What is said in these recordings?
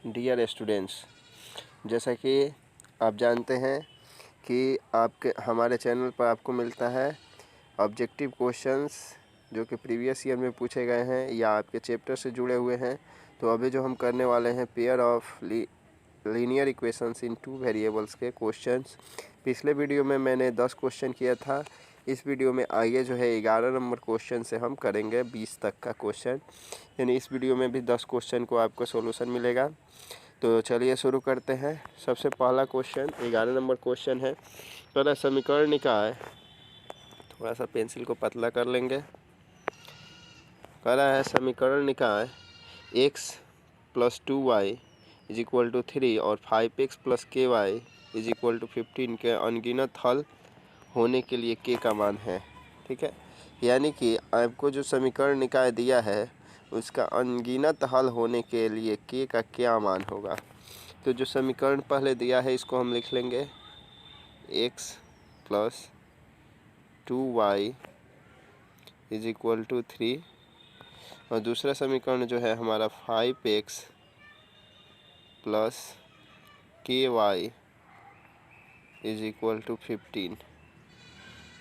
Dear students, जैसा कि आप जानते हैं कि आपके हमारे चैनल पर आपको मिलता है ऑब्जेक्टिव क्वेश्चंस जो कि प्रीवियस ईयर में पूछे गए हैं या आपके चैप्टर से जुड़े हुए हैं। तो अभी जो हम करने वाले हैं pair of linear equations in two variables के क्वेश्चंस। पिछले वीडियो में मैंने 10 क्वेश्चन किया था। इस वीडियो में आगे जो है 11 नंबर क्वेश्चन से हम करेंगे 20 तक का क्वेश्चन, यानी इस वीडियो में भी 10 क्वेश्चन को आपको सॉल्यूशन मिलेगा। तो चलिए शुरू करते हैं। सबसे पहला क्वेश्चन 11 नंबर क्वेश्चन है। पहला समीकरण निकाय, थोड़ा सा पेंसिल को पतला कर लेंगे। कह रहा है समीकरण निकाय x + 2y = 3 और 5x + ky = 15 के अनगिनत हल होने के लिए k का मान है। ठीक है, यानी कि आपको जो समीकरण निकाय दिया है उसका अनगिनत हल होने के लिए k का क्या मान होगा। तो जो समीकरण पहले दिया है इसको हम लिख लेंगे x + 2y = 3 और दूसरा समीकरण जो है हमारा 5x + ky = 15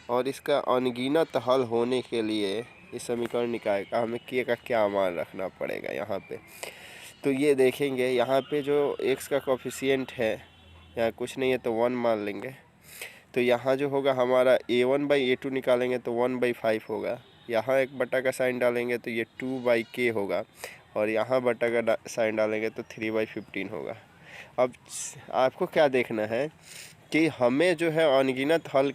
और इसका अनगिनत हल होने के लिए इस समीकरण निकाय का हमें k का क्या मान रखना पड़ेगा यहाँ पे। तो ये देखेंगे यहाँ पे जो x का कोफिशिएंट है यहाँ कुछ नहीं है तो 1 मान लेंगे। तो यहाँ जो होगा हमारा a1/a2 निकालेंगे तो 1/5 होगा। यहाँ एक बटा का साइन डालेंगे तो ये 2/k होगा और यहाँ बटा का साइन डालेंगे तो 3/15 होगा। अब आपको क्या देखना है कि हमें जो है अनगिनत हल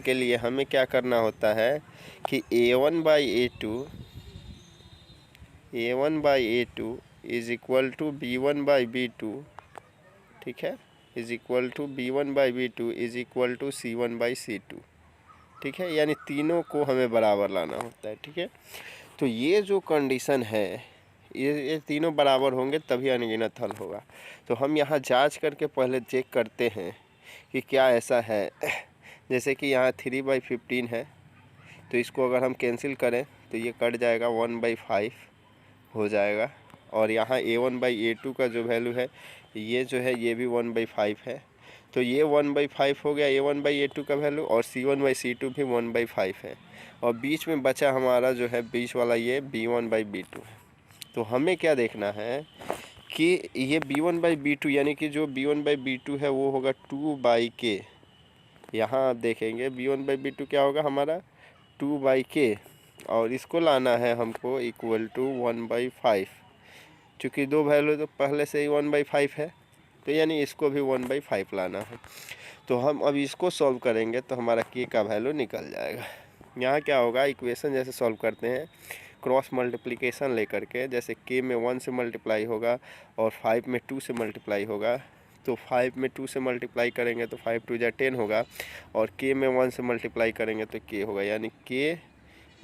के लिए हमें क्या करना होता है कि a1/a2 = b1/b2, ठीक है, b1/b2 = c1/c2, ठीक है, यानी तीनों को हमें बराबर लाना होता है। ठीक है, तो ये जो कंडीशन है ये तीनों बराबर होंगे तभी अनगिनत हल होगा। तो हम यहाँ जांच करके पहले चेक करते हैं कि क्या ऐसा है। जैसे कि यहाँ 3/15 है तो इसको अगर हम कैंसिल करें तो ये कट जाएगा, 1/5 हो जाएगा। और यहाँ a1/a2 का जो वैल्यू है ये जो है ये भी 1/5 है, तो ये 1/5 हो गया a1/a2 का वैल्यू और c1/c2 भी 1/5 है। और बीच में बचा हमारा जो है बीच वाला ये b1/b2 है। तो हमें क्या देखना है कि ये b1/b2 यानी कि जो b1/b2 है वो होगा 2/k। यहाँ आप देखेंगे b1/b2 क्या होगा हमारा 2/k और इसको लाना है हमको = 1/5। चूँकि दो वैल्यू तो पहले से ही 1/5 है तो यानी इसको भी 1/5 लाना है। तो हम अब इसको सॉल्व करेंगे तो हमारा k का वैल्यू निकल जाएगा। यहाँ क्या होगा, इक्वेशन जैसे सॉल्व करते हैं क्रॉस मल्टीप्लिकेशन लेकर के, जैसे k में 1 से मल्टीप्लाई होगा और 5 में 2 से मल्टीप्लाई होगा। तो 5 में 2 से मल्टीप्लाई करेंगे तो 5 2 = 10 होगा और k में 1 से मल्टीप्लाई करेंगे तो k होगा, यानी k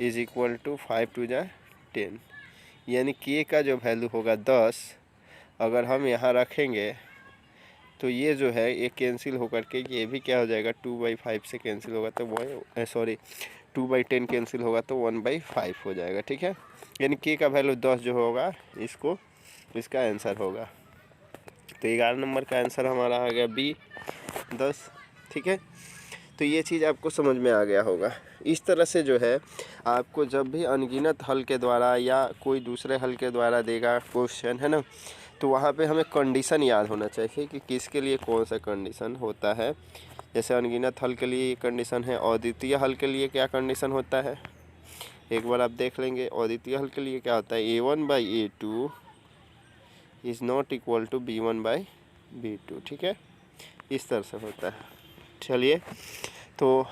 = 5 2 = 10, यानी k का जो वैल्यू होगा 10। अगर हम यहाँ रखेंगे तो ये जो है ये कैंसिल होकर के ये भी क्या हो जाएगा 2/5 से कैंसिल होगा तो 2/10 कैंसिल होगा तो 1/5 हो जाएगा। ठीक है, यानी k का वैल्यू 10 जो होगा इसका आंसर होगा। तो 11 नंबर का आंसर हमारा आ गया b 10। ठीक है, तो ये चीज़ आपको समझ में आ गया होगा। इस तरह से जो है आपको जब भी अनगिनत हल के द्वारा या कोई दूसरे हल के द्वारा देगा क्वेश्चन, है ना, तो वहाँ पे हमें कंडीशन याद होना चाहिए कि किसके लिए कौन सा कंडीशन होता है। जैसे अनगिनत हल के लिए ये कंडीशन है, अद्वितीय हल के लिए क्या कंडीशन होता है एक बार आप देख लेंगे। अद्वितीय हल के लिए क्या होता है, a1/a2 ≠ b1/b2। ठीक है, इस तरह से होता है। चलिए तो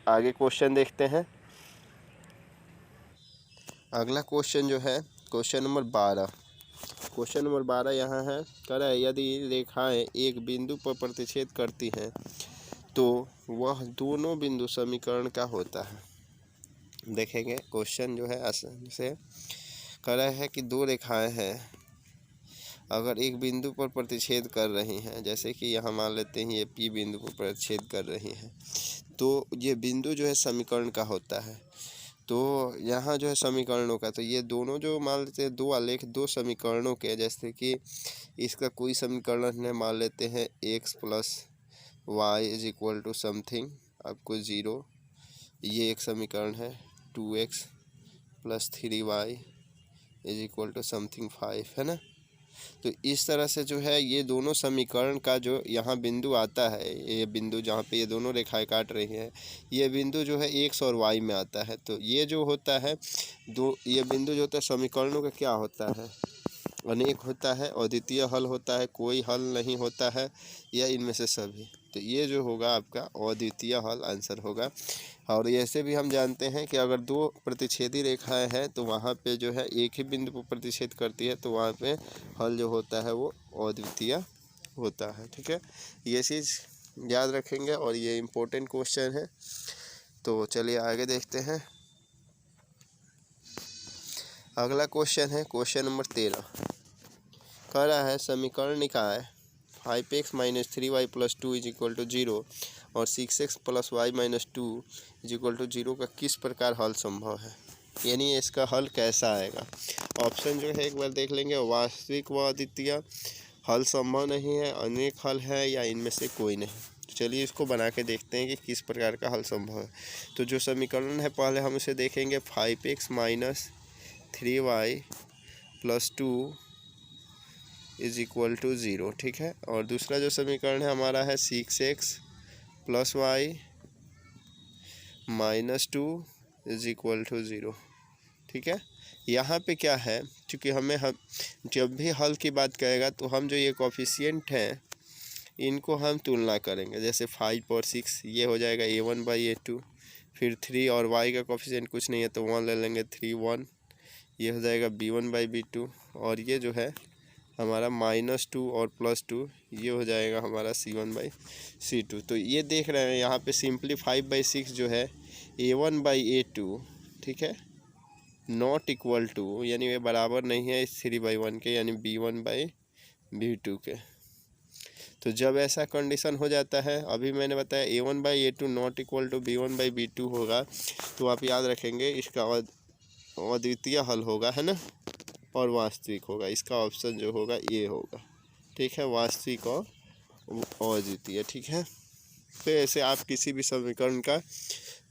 आगे क्वेश्चन देखते हैं। अगला क्वेश्चन जो है क्वेश्चन नंबर 12 यहाँ है। कह रहा है यदि रेखाएं एक बिंदु पर प्रतिच्छेद करती हैं तो वह दोनों बिंदु समीकरण का होता है। देखेंगे क्वेश्चन जो है आसानी से। कह रहा है कि दो रेखाएं हैं, अगर एक बिंदु पर प्रतिच्छेद कर रही हैं, जैसे कि यहाँ मान लेते हैं ये P बिंदु पर प्रतिच्छेद कर रही हैं, तो ये बिंदु जो है समीकरण का होता है। तो यहाँ जो है समीकरणों का, तो ये दोनों जो मान लेते हैं दो आलेख दो समीकरणों के, जैसे कि इसका कोई समीकरण है, मान लेते हैं x plus y is equal to something आपको 0, ये एक समीकरण है 2x plus 3y is equal to something 5, है ना। तो इस तरह से जो है ये दोनों समीकरण का जो यहाँ बिंदु आता है, ये बिंदु जहाँ पे ये दोनों रेखाएं काट रही हैं, ये बिंदु जो है x और y में आता है। तो ये जो होता है ये बिंदु जो होता है समीकरणों का क्या होता है, अनेक होता है, अद्वितीय हल होता है, कोई हल नहीं होता है, या इनमें से सभी। तो ये जो होगा आपका अद्वितीय हल आंसर होगा। और ऐसे भी हम जानते हैं कि अगर दो प्रतिच्छेदी रेखाएं हैं तो वहाँ पे जो है एक ही बिंदु पर प्रतिच्छेद करती है, तो वहाँ पे हल जो होता है वो अद्वितीय होता है। ठीक है, ये चीज़ याद रखेंगे और ये इम्पोर्टेंट क्वेश्चन है। तो चलिए आगे देखते हैं। अगला क्वेश्चन है क्वेश्चन नंबर 13। कह रहा है समीकरण निकाय 5x minus 3y plus 2 is equal to 0 और 6x plus y minus 2 is equal to 0 का किस प्रकार हल संभव है, यानी इसका हल कैसा आएगा। ऑप्शन जो है एक बार देख लेंगे। वास्तविक व अद्वितीय, हल संभव नहीं है, अनेक हल है, या इनमें से कोई नहीं। चलिए इसको बना के देखते हैं कि किस प्रकार का हल संभव है। तो जो समीकरण है पहले हम इसे देखेंगे 5x minus 3y plus 2 is equal to 0। ठीक है, और दूसरा जो समीकरण है हमारा है 6x plus y minus 2 is equal to 0। ठीक है, यहाँ पे क्या है, क्योंकि हम जब भी हल की बात करेगा तो हम जो ये कोफिशिएंट हैं इनको हम तुलना करेंगे। जैसे 5 और 6 ये हो जाएगा a1/a2, फिर 3 और y का कोफिशिएंट कुछ नहीं है तो 1 ले लेंगे, 3 1, ये हो जाएगा b1/b2, और ये जो है हमारा -2 और +2 ये हो जाएगा हमारा c1/c2। तो ये देख रहे हैं यहाँ पे सिंपली 5/6 जो है a1/a2, ठीक है, नॉट इक्वल टू, यानी ये बराबर नहीं है इस 3/1 के, यानी b1/b2 के। तो जब ऐसा कंडीशन हो जाता है, अभी मैंने बताया a1/a2 not equal to b1/b2 होगा, तो आप याद रखेंगे इसका अद्वितीय हल होगा, है ना, और वास्तविक होगा। इसका ऑप्शन जो होगा ये होगा। ठीक है, वास्तविक और अद्वितीय। ठीक है, तो ऐसे आप किसी भी समीकरण का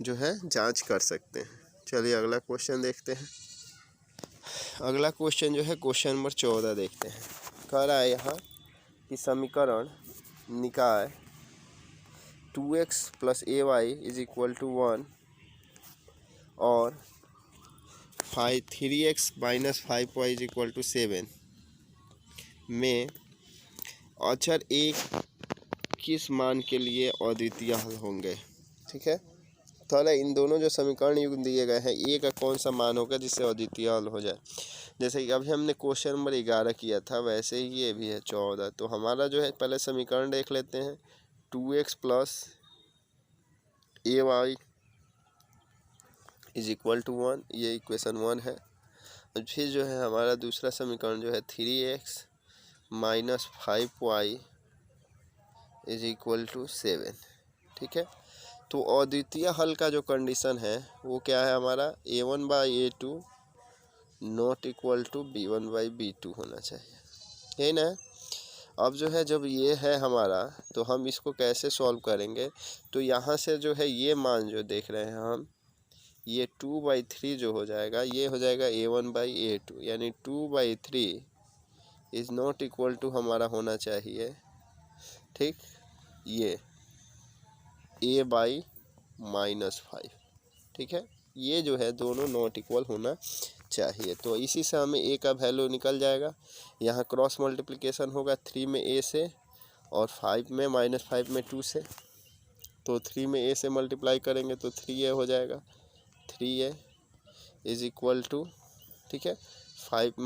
जो है जांच कर सकते हैं। चलिए अगला क्वेश्चन देखते हैं। अगला क्वेश्चन जो है क्वेश्चन नंबर 14 देखते हैं। कह रहा है यहाँ कि समीकरण निकाय 2x plus ay is equal to 1 और 3x minus 5y is equal to 7 में अचर एक किस मान के लिए अद्वितीय हल होंगे। ठीक है, तो इन दोनों जो समीकरण युग्म दिए गए हैं, ए का कौन सा मान होगा जिससे अद्वितीय हल हो जाए। जैसे कि अभी हमने क्वेश्चन नंबर 11 किया था, वैसे ही ये भी है 14। तो हमारा जो है पहले समीकरण देख लेते हैं, 2x plus ay is equal to 1, ये इक्वेशन 1 है। और फिर जो है हमारा दूसरा समीकरण जो है 3x minus 5y is equal to 7। ठीक है, तो अद्वितीय हल का जो कंडीशन है वो क्या है हमारा, a1/a2 not equal to b1/b2 होना चाहिए, है ना। अब जो है जब ये है हमारा, तो हम इसको कैसे सॉल्व करेंगे। तो यहाँ से जो है ये मान जो देख रहे हैं हम, ये 2/3 जो हो जाएगा, ये हो जाएगा a1/a2, यानी 2/3 इज़ नॉट इक्वल टू हमारा होना चाहिए, ठीक, ये a/-5। ठीक है, ये जो है दोनों नॉट इक्वल होना चाहिए। तो इसी से हमें a का वैल्यू निकल जाएगा। यहाँ क्रॉस मल्टीप्लिकेशन होगा 3 में a से और 5 में -5 में 2 से। तो 3 में a से मल्टीप्लाई करेंगे तो 3a हो जाएगा, 3a इज इक्वल टू, ठीक है, 5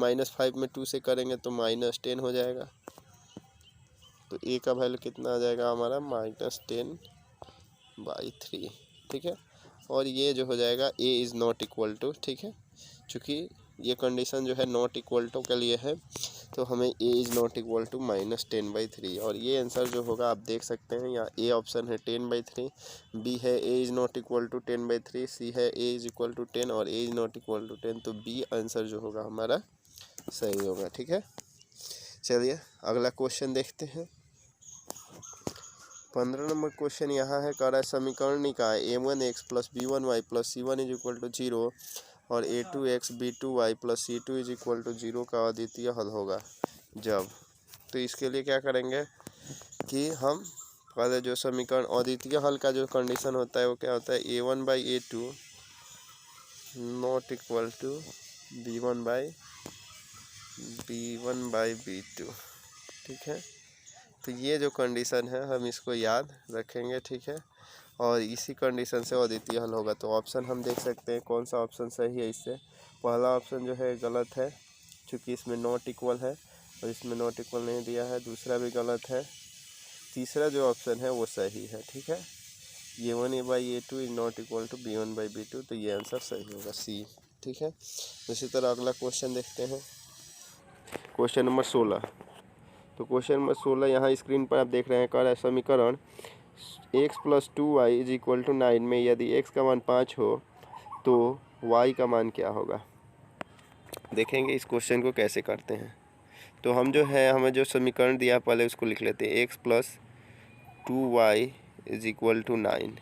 में 2 से करेंगे तो -10 हो जाएगा। तो a का वैल्यू कितना आ जाएगा हमारा, -10/3। ठीक है, और ये जो हो जाएगा a is not equal to, ठीक है, चूँकि ये कंडीशन जो है नॉट इक्वल टू के लिए है, तो हमें a is not equal to -10/3, और ये आंसर जो होगा आप देख सकते हैं यहाँ a ऑप्शन है 10/3, b है a is not equal to 10/3, c है a इज़ इक्वल टू 10 और a is not equal to 10, तो b आंसर जो होगा हमारा सही होगा। ठीक है, चलिए अगला क्वेश्चन देखते हैं। 15 नंबर क्वेश्चन यहाँ है, कह रहा है समीकरण निकाय a1x plus b1y plus c1 is equal to 0 और a2x b2y plus c2 is equal to 0 का अद्वितीय हल होगा जब। तो इसके लिए क्या करेंगे कि हम पहले जो समीकरण अद्वितीय हल का जो कंडीशन होता है वो क्या होता है, a1/a2 not equal to b1/b2। ठीक है, तो ये जो कंडीशन है हम इसको याद रखेंगे। ठीक है, और इसी कंडीशन से अद्वितीय हल होगा। तो ऑप्शन हम देख सकते हैं कौन सा ऑप्शन सही है इससे। पहला ऑप्शन जो है गलत है क्योंकि इसमें नॉट इक्वल है और इसमें नॉट इक्वल नहीं दिया है। दूसरा भी गलत है। तीसरा जो ऑप्शन है वो सही है। ठीक है, a1/a2 is not equal to b1/b2, तो ये आंसर सही होगा सी। ठीक है, इसी तरह अगला क्वेश्चन देखते हैं, क्वेश्चन नंबर 16। तो क्वेश्चन नंबर 16 यहाँ स्क्रीन पर आप देख रहे हैं, कह रहा है समीकरण x plus 2y is equal to 9 में यदि x का मान 5 हो तो y का मान क्या होगा। देखेंगे इस क्वेश्चन को कैसे करते हैं। तो हम जो है हमें जो समीकरण दिया पहले उसको लिख लेते हैं, x plus 2y is equal to 9।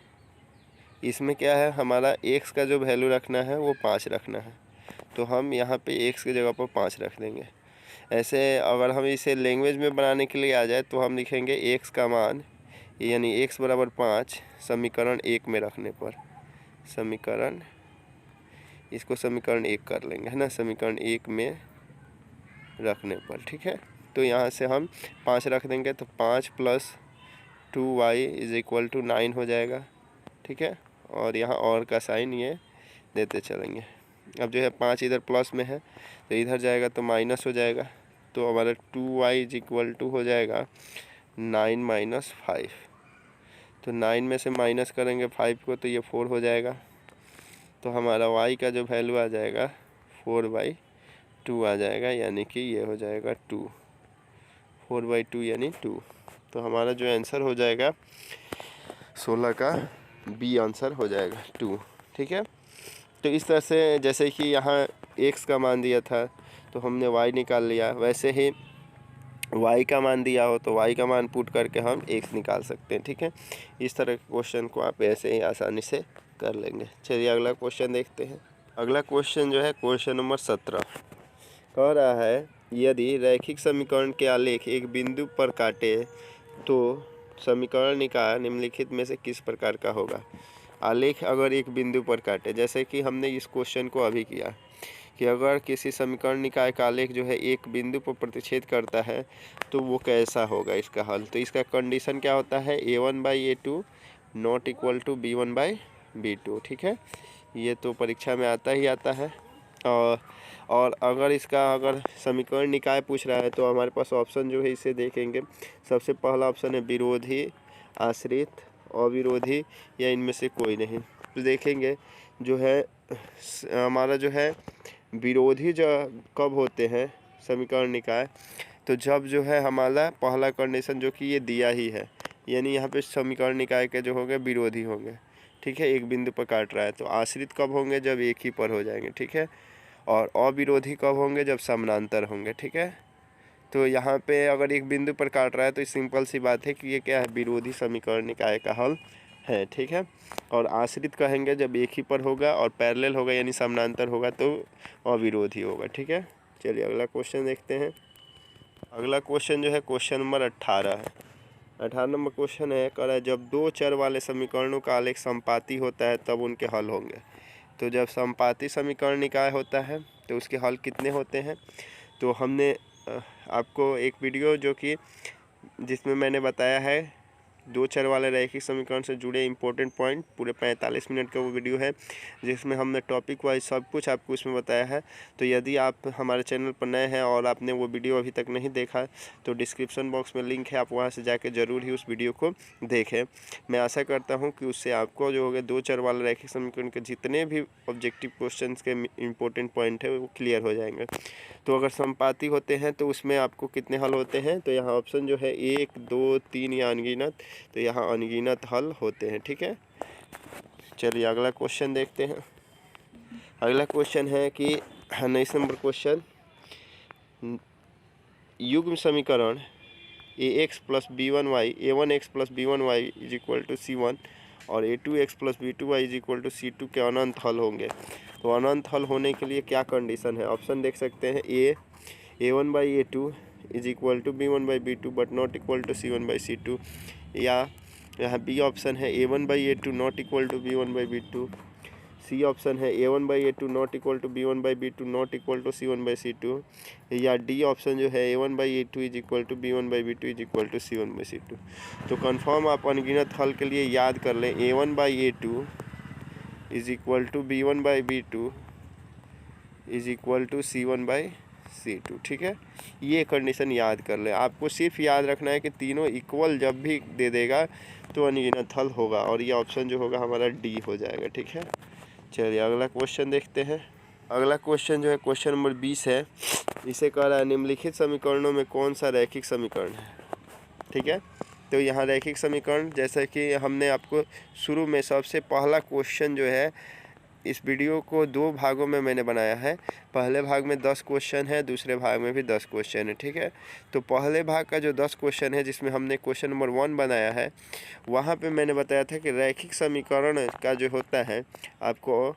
इसमें क्या है, हमारा x का जो वैल्यू रखना है वो 5 रखना है, तो हम यहाँ पे x की जगह पर 5 रख देंगे। ऐसे अगर हम इसे लैंग्वेज में बनाने के लिए आ जाए तो हम लिखेंगे x का मान यानी x बराबर 5 समीकरण 1 में रखने पर, समीकरण इसको समीकरण 1 कर लेंगे, है ना, समीकरण 1 में रखने पर। ठीक है, तो यहाँ से हम 5 रख देंगे तो 5 plus 2y is equal to 9 हो जाएगा। ठीक है, और यहाँ और का साइन ये देते चलेंगे। अब जो है 5 इधर प्लस में है तो इधर जाएगा तो माइनस हो जाएगा, तो हमारा 2y इज इक्वल टू हो जाएगा 9 माइनस 5। तो 9 में से माइनस करेंगे 5 को तो ये 4 हो जाएगा, तो हमारा y का जो वैल्यू आ जाएगा 4/2 आ जाएगा, यानी कि ये हो जाएगा 2, 4/2 यानी 2। तो हमारा जो आंसर हो जाएगा 16 का बी आंसर हो जाएगा 2। ठीक है, तो इस तरह से जैसे कि यहाँ x का मान दिया था तो हमने y निकाल लिया, वैसे ही y का मान दिया हो तो y का मान पुट करके हम x निकाल सकते हैं। ठीक है, इस तरह के क्वेश्चन को आप ऐसे ही आसानी से कर लेंगे। चलिए अगला क्वेश्चन देखते हैं। अगला क्वेश्चन जो है क्वेश्चन नंबर 17 कह रहा है, यदि रैखिक समीकरण के आलेख एक बिंदु पर काटे तो समीकरण निकाय निम्नलिखित में से किस प्रकार का होगा। आलेख अगर एक बिंदु पर काटे, जैसे कि हमने इस क्वेश्चन को अभी किया कि अगर किसी समीकरण निकाय का आलेख जो है एक बिंदु पर प्रतिच्छेद करता है तो वो कैसा होगा इसका हल। तो इसका कंडीशन क्या होता है, a1/a2 not equal to b1/b2। ठीक है, ये तो परीक्षा में आता ही आता है। और अगर इसका समीकरण निकाय पूछ रहा है तो हमारे पास ऑप्शन जो है इसे देखेंगे। सबसे पहला ऑप्शन है विरोधी, आश्रित, अविरोधी या इनमें से कोई नहीं। तो देखेंगे जो है हमारा जो है विरोधी जो कब होते हैं समीकरण निकाय, तो जब जो है हमारा पहला कंडीशन जो कि ये दिया ही है, यानी यहाँ पे समीकरण निकाय के जो होंगे विरोधी होंगे। ठीक है, एक बिंदु पर काट रहा है। तो आश्रित कब होंगे, जब एक ही पर हो जाएंगे। ठीक है, और अविरोधी कब होंगे, जब समानांतर होंगे। ठीक है, तो यहाँ पे अगर एक बिंदु पर काट रहा है तो सिंपल सी बात है कि ये क्या है, विरोधी समीकरण निकाय का हल है। ठीक है, और आश्रित कहेंगे जब एक ही पर होगा और पैरेलल होगा यानी समानांतर होगा तो अविरोधी होगा। ठीक है, चलिए अगला क्वेश्चन देखते हैं। अगला क्वेश्चन जो है क्वेश्चन नंबर 18 है। 18 नंबर क्वेश्चन है, कह रहा है जब दो चर वाले समीकरणों का आलेख समपाती होता है तब उनके हल होंगे। तो जब समपाती समीकरण निकाय होता है तो उसके हल कितने होते हैं। तो हमने आपको एक वीडियो जो कि जिसमें मैंने बताया है दो चर वाले रैखिक समीकरण से जुड़े इंपॉर्टेंट पॉइंट, पूरे 45 मिनट का वो वीडियो है जिसमें हमने टॉपिक वाइज सब कुछ आपको इसमें बताया है। तो यदि आप हमारे चैनल पर नए हैं और आपने वो वीडियो अभी तक नहीं देखा तो डिस्क्रिप्शन बॉक्स में लिंक है, आप वहाँ से जाके ज़रूर ही उस वीडियो को देखें। मैं आशा करता हूँ कि उससे आपको जो होगा दो चर वाले रैखिक समीकरण के जितने भी ऑब्जेक्टिव क्वेश्चन के इम्पोर्टेंट पॉइंट है वो क्लियर हो जाएंगे। तो अगर समपाती होते हैं तो उसमें आपको कितने हल होते हैं, तो यहाँ ऑप्शन जो है 1, 2, 3 या अनगिनत, तो यहाँ अनगिनत हल होते हैं। ठीक है, चलिए अगला क्वेश्चन देखते हैं। अगला क्वेश्चन है कि 19 नंबर क्वेश्चन, युग्म समीकरण ax plus b1y a1x plus b1y is equal to c1 और a2x plus b2y is equal to c2 के अनंत हल होंगे। तो अनंत हल होने के लिए क्या कंडीशन है, ऑप्शन देख सकते हैं। a1 by a2 is equal to b1 by b2 but not equal to c1 by c2, या यहाँ बी ऑप्शन है a1 by a2 not equal to b1 by b2, C option है a1 by a2 not equal to b1 by b2 not equal to c1 by c2, या D option जो है a1 by a2 is equal to b1 by b2 is equal to c1 by c2। तो confirm आप अनगिनत हल के लिए याद कर लें, a1 by a2 is equal to b1 by b2 is equal to c1 by c2। ठीक है, ये कंडीशन याद कर लें। आपको सिर्फ याद रखना है कि तीनों इक्वल जब भी दे देगा तो अनगिनत हल होगा, और ये ऑप्शन जो होगा हमारा डी हो जाएगा। ठीक है, चलिए अगला क्वेश्चन देखते हैं। अगला क्वेश्चन जो है क्वेश्चन नंबर 20 है। इसे कह रहा है निम्नलिखित समीकरणों में कौन सा रैखिक समीकरण है। ठीक है, तो यहाँ रैखिक समीकरण जैसा कि हमने आपको शुरू में सबसे पहला क्वेश्चन जो है, इस वीडियो को दो भागों में मैंने बनाया है। पहले भाग में 10 क्वेश्चन है, दूसरे भाग में भी 10 क्वेश्चन है। ठीक है, तो पहले भाग का जो 10 क्वेश्चन है जिसमें हमने क्वेश्चन नंबर 1 बनाया है, वहाँ पे मैंने बताया था कि रैखिक समीकरण का जो होता है आपको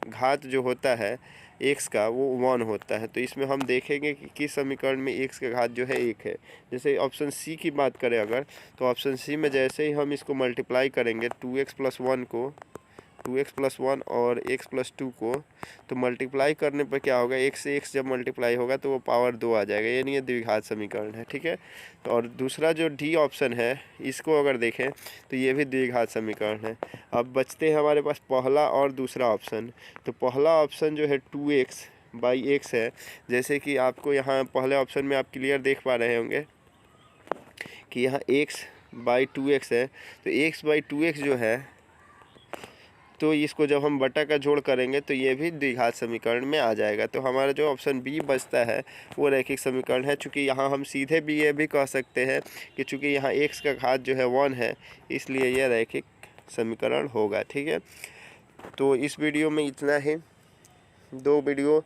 घात जो होता है x का वो 1 होता है। तो इसमें हम देखेंगे कि किस समीकरण में x का घात जो है 1 है। जैसे ऑप्शन सी की बात करें अगर, तो ऑप्शन सी में जैसे ही हम इसको मल्टीप्लाई करेंगे 2x प्लस 1 को, 2x प्लस 1 और x प्लस 2 को, तो मल्टीप्लाई करने पर क्या होगा, x से x जब मल्टीप्लाई होगा तो वो पावर 2 आ जाएगा, यानी ये द्विघात समीकरण है। ठीक है, तो और दूसरा जो डी ऑप्शन है इसको अगर देखें तो ये भी द्विघात समीकरण है। अब बचते हैं हमारे पास पहला और दूसरा ऑप्शन। तो पहला ऑप्शन जो है 2x बाई एक्स है, जैसे कि आपको यहाँ पहले ऑप्शन में आप क्लियर देख पा रहे होंगे कि यहाँ x बाई 2x है। तो x बाई 2x जो है, तो इसको जब हम बटा का जोड़ करेंगे तो ये भी द्विघात समीकरण में आ जाएगा। तो हमारा जो ऑप्शन बी बचता है वो रैखिक समीकरण है। चूँकि यहाँ हम सीधे भी ये भी कह सकते हैं कि चूँकि यहाँ x का घात जो है 1 है, इसलिए यह रैखिक समीकरण होगा। ठीक है, तो इस वीडियो में इतना ही। दो वीडियो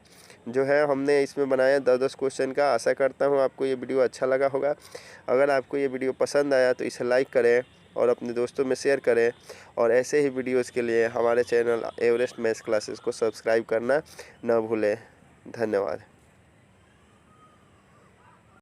जो है हमने इसमें बनाया 10-10 क्वेश्चन का। आशा करता हूँ आपको ये वीडियो अच्छा लगा होगा। अगर आपको ये वीडियो पसंद आया तो इसे लाइक करें और अपने दोस्तों में शेयर करें, और ऐसे ही वीडियोस के लिए हमारे चैनल एवरेस्ट मैथ्स क्लासेस को सब्सक्राइब करना न भूलें। धन्यवाद।